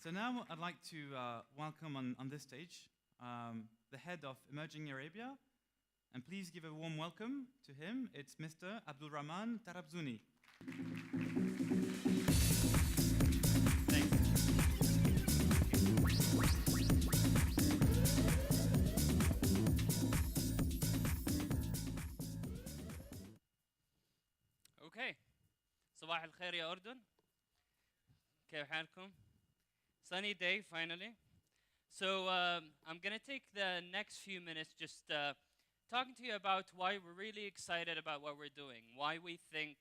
So now I'd like to welcome on this stage the head of Emerging Arabia, and please give a warm welcome to him. It's Mr. Abdulrahman Tarabzouni. Thanks. Okay. صباح الخير يا أردن. كيف حالكم? Sunny day finally. So I'm going to take the next few minutes just talking to you about why we're really excited about what we're doing, why we think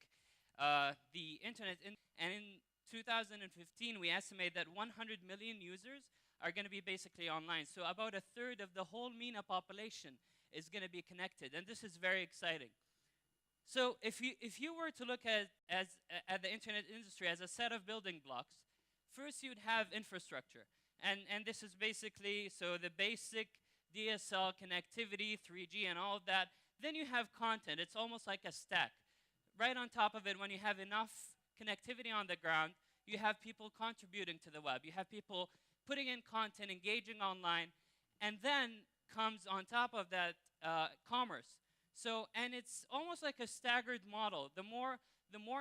the internet, and in 2015 we estimate that 100 million users are going to be basically online. So about a third of the whole MENA population is going to be connected, and this is very exciting. So if you were to look at the internet industry as a set of building blocks, first you'd have infrastructure. And this is basically, so the basic DSL connectivity, 3G and all of that. Then you have content. It's almost like a stack. Right on top of it, when you have enough connectivity on the ground, you have people contributing to the web. You have people putting in content, engaging online. And then comes on top of that commerce. So, and it's almost like a staggered model. The more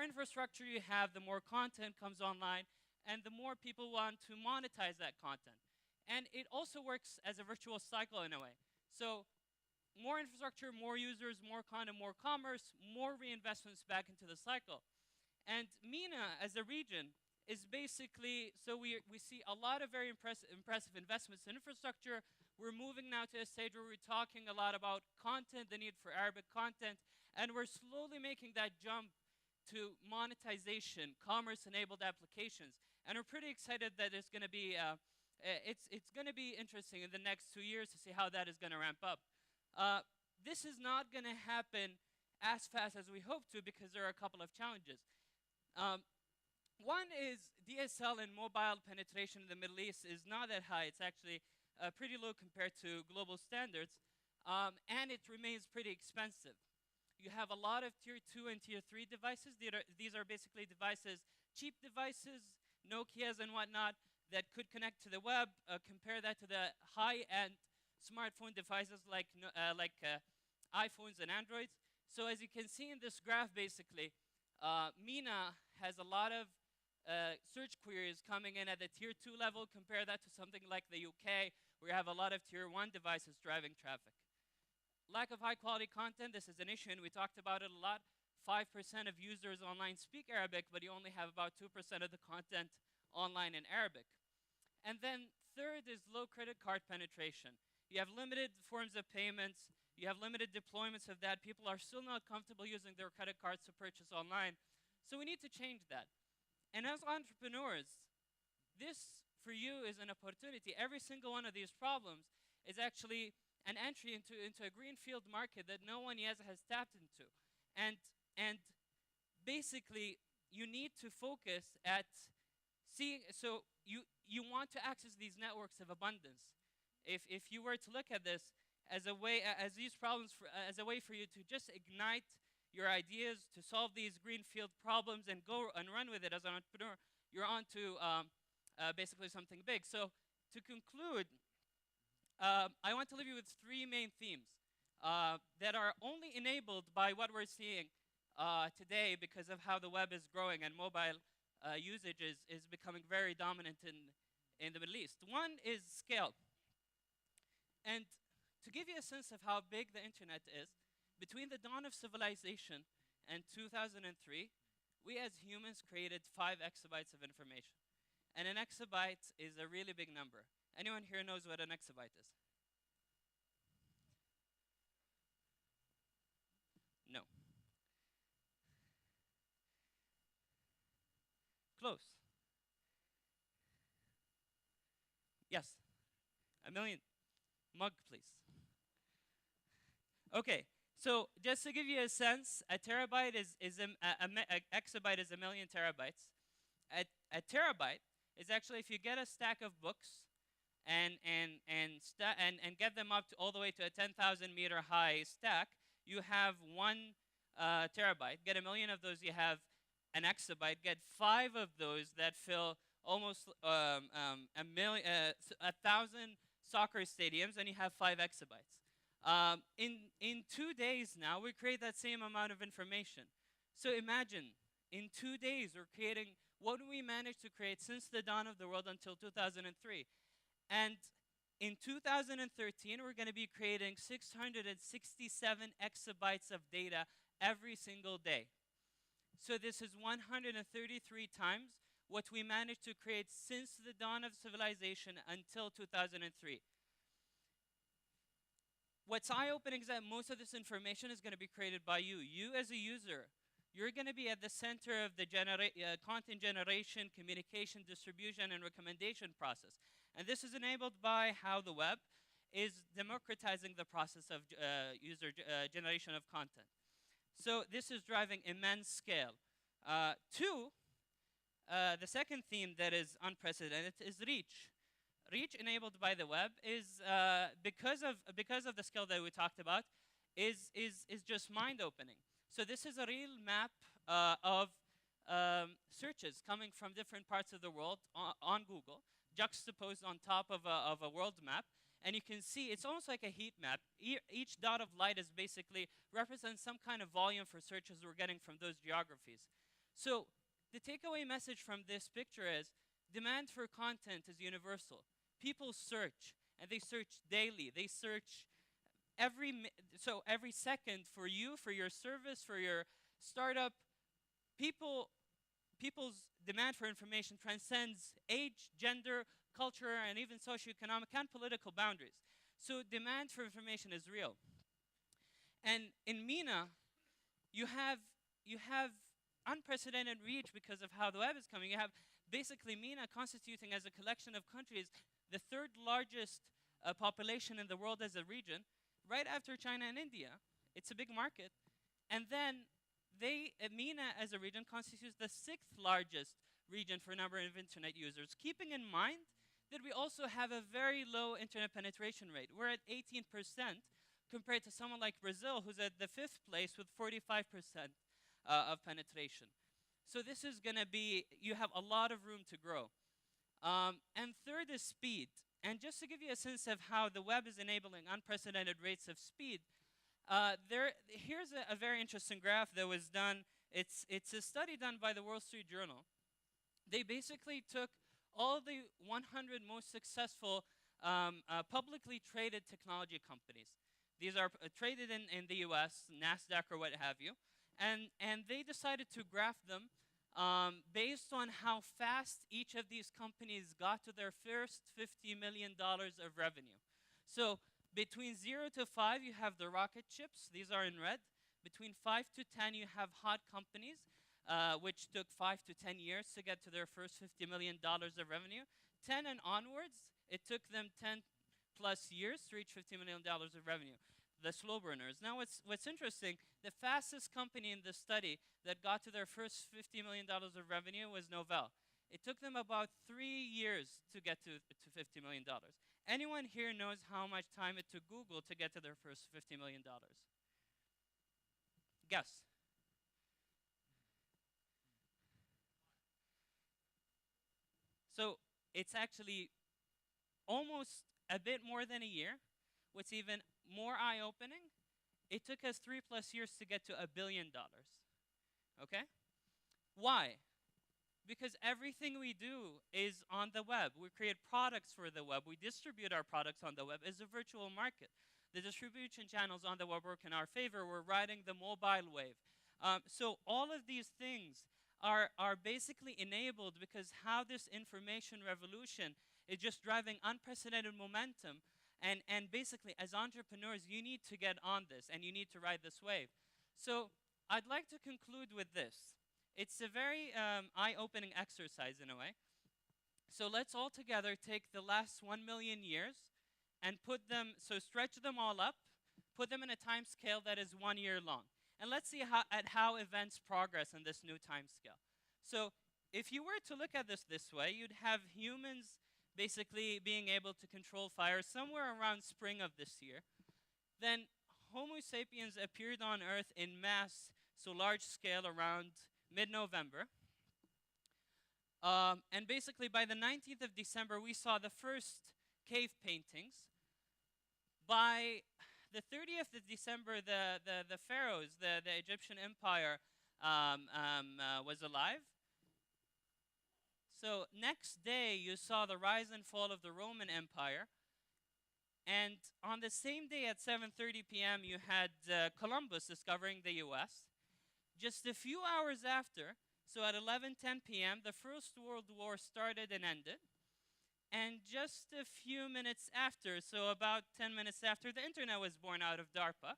infrastructure you have, the more content comes online, and the more people want to monetize that content. And it also works as a virtuous cycle in a way. So more infrastructure, more users, more content, more commerce, more reinvestments back into the cycle. And MENA as a region is basically, so we see a lot of very impressive investments in infrastructure. We're moving now to a stage where we're talking a lot about content, the need for Arabic content, and we're slowly making that jump to monetization, commerce-enabled applications. And we're pretty excited that it's going to be, it's going to be interesting in the next 2 years to see how that is going to ramp up. This is not going to happen as fast as we hope to because there are a couple of challenges. One is DSL and mobile penetration in the Middle East is not that high. It's actually pretty low compared to global standards, and it remains pretty expensive. You have a lot of tier 2 and tier 3 devices. These are basically devices, cheap devices, Nokias and whatnot, that could connect to the web. Compare that to the high-end smartphone devices like iPhones and Androids. So as you can see in this graph, basically, MENA has a lot of search queries coming in at the tier 2 level. Compare that to something like the UK, where you have a lot of tier 1 devices driving traffic. Lack of high-quality content, this is an issue, and we talked about it a lot. 5% of users online speak Arabic, but you only have about 2% of the content online in Arabic. And then third is low credit card penetration. You have limited forms of payments. You have limited deployments of that. People are still not comfortable using their credit cards to purchase online. So we need to change that. And as entrepreneurs, this for you is an opportunity. Every single one of these problems is actually an entry into a greenfield market that no one yet has tapped into. And basically, you need to focus at seeing, so you want to access these networks of abundance. If you were to look at this as a way, as these problems, as a way for you to just ignite your ideas to solve these greenfield problems and go and run with it as an entrepreneur, you're on to basically something big. So to conclude, I want to leave you with 3 main themes that are only enabled by what we're seeing today because of how the web is growing and mobile usage is becoming very dominant in the Middle East. One is scale. And to give you a sense of how big the internet is, between the dawn of civilization and 2003, we as humans created 5 exabytes of information. And an exabyte is a really big number. Anyone here knows what an exabyte is? No. Close. Yes. 1 million. Mug, please. Okay. So just to give you a sense, a terabyte a exabyte is 1 million terabytes. A terabyte is actually if you get a stack of books and get them up to all the way to a 10,000 meter high stack, you have 1 terabyte. Get 1 million of those, you have an exabyte. Get 5 of those that fill almost a thousand soccer stadiums, and you have 5 exabytes. In 2 days now, we create that same amount of information. So imagine, in 2 days, we're creating what we managed to create since the dawn of the world until 2003. And in 2013, we're going to be creating 667 exabytes of data every single day. So this is 133 times what we managed to create since the dawn of civilization until 2003. What's eye-opening is that most of this information is going to be created by you. You as a user, you're going to be at the center of the content generation, communication, distribution, and recommendation process. And this is enabled by how the web is democratizing the process of generation of content. So this is driving immense scale. The second theme that is unprecedented is reach. Reach enabled by the web is because of the scale that we talked about is just mind-opening. So this is a real map of searches coming from different parts of the world on Google, juxtaposed on top of a world map. And you can see it's almost like a heat map. Each dot of light is basically represents some kind of volume for searches we're getting from those geographies. So the takeaway message from this picture is demand for content is universal. People search, and they search daily. They search every second for you, for your service, for your startup. People's demand for information transcends age, gender, culture, and even socioeconomic and political boundaries. So demand for information is real. And in MENA, you have unprecedented reach because of how the web is coming. You have basically MENA constituting as a collection of countries the third largest population in the world as a region, right after China and India. It's a big market. And then MENA as a region constitutes the 6th largest region for number of internet users, keeping in mind that we also have a very low internet penetration rate. We're at 18% compared to someone like Brazil, who's at the 5th place with 45% of penetration. So this is going to be, you have a lot of room to grow. And third is speed. And just to give you a sense of how the web is enabling unprecedented rates of speed, here's a very interesting graph that was done. It's a study done by the Wall Street Journal. They basically took all the 100 most successful publicly traded technology companies. These are traded in the US, NASDAQ or what have you. And they decided to graph them based on how fast each of these companies got to their first $50 million of revenue. So between 0 to 5, you have the rocket ships. These are in red. Between 5 to 10, you have hot companies, which took 5 to 10 years to get to their first $50 million of revenue. 10 and onwards, it took them 10 plus years to reach $50 million of revenue. The slow burners. Now, what's interesting, the fastest company in the study that got to their first $50 million of revenue was Novell. It took them about 3 years to get to $50 million. Anyone here knows how much time it took Google to get to their first $50 million? Guess. So it's actually almost a bit more than a year. What's even more eye-opening, it took us 3+ years to get to $1 billion. Okay? Why? Because everything we do is on the web. We create products for the web. We distribute our products on the web. It's a virtual market. The distribution channels on the web work in our favor. We're riding the mobile wave. So all of these things are basically enabled because how this information revolution is just driving unprecedented momentum. And basically, as entrepreneurs, you need to get on this, and you need to ride this wave. So I'd like to conclude with this. It's a very eye-opening exercise in a way. So let's all together take the last 1 million years and stretch them all up, put them in a time scale that is 1 year long. And let's see how events progress in this new time scale. So if you were to look at this way, you'd have humans basically being able to control fire somewhere around spring of this year. Then Homo sapiens appeared on Earth in mass, so large scale, around mid-November. And basically, by the 19th of December, we saw the first cave paintings. By the 30th of December, the pharaohs, the Egyptian empire, was alive. So next day, you saw the rise and fall of the Roman Empire. And on the same day at 7:30 p.m., you had Columbus discovering the U.S. Just a few hours after, so at 11:10 p.m., the First World War started and ended. And just a few minutes after, so about 10 minutes after, the internet was born out of DARPA.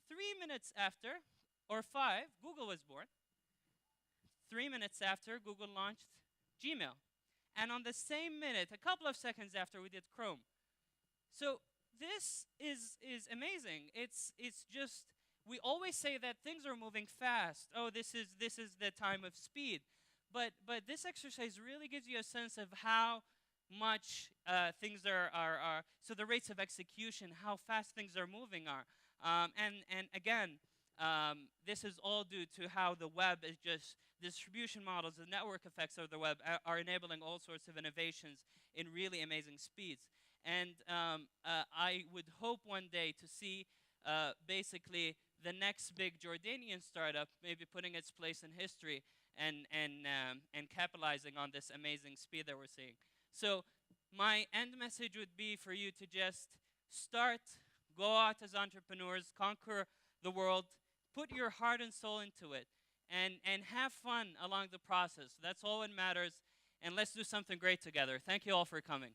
3 minutes after, or 5, Google was born. 3 minutes after, Google launched Gmail. And on the same minute, a couple of seconds after, we did Chrome. So this is amazing. It's just, we always say that things are moving fast. Oh, this is the time of speed. But this exercise really gives you a sense of how much things are, so the rates of execution, how fast things are moving are. And again, this is all due to how the web is just, distribution models, the network effects of the web are enabling all sorts of innovations in really amazing speeds. And I would hope one day to see basically the next big Jordanian startup maybe putting its place in history and capitalizing on this amazing speed that we're seeing. So my end message would be for you to just start, go out as entrepreneurs, conquer the world, put your heart and soul into it, and have fun along the process. That's all that matters, and let's do something great together. Thank you all for coming.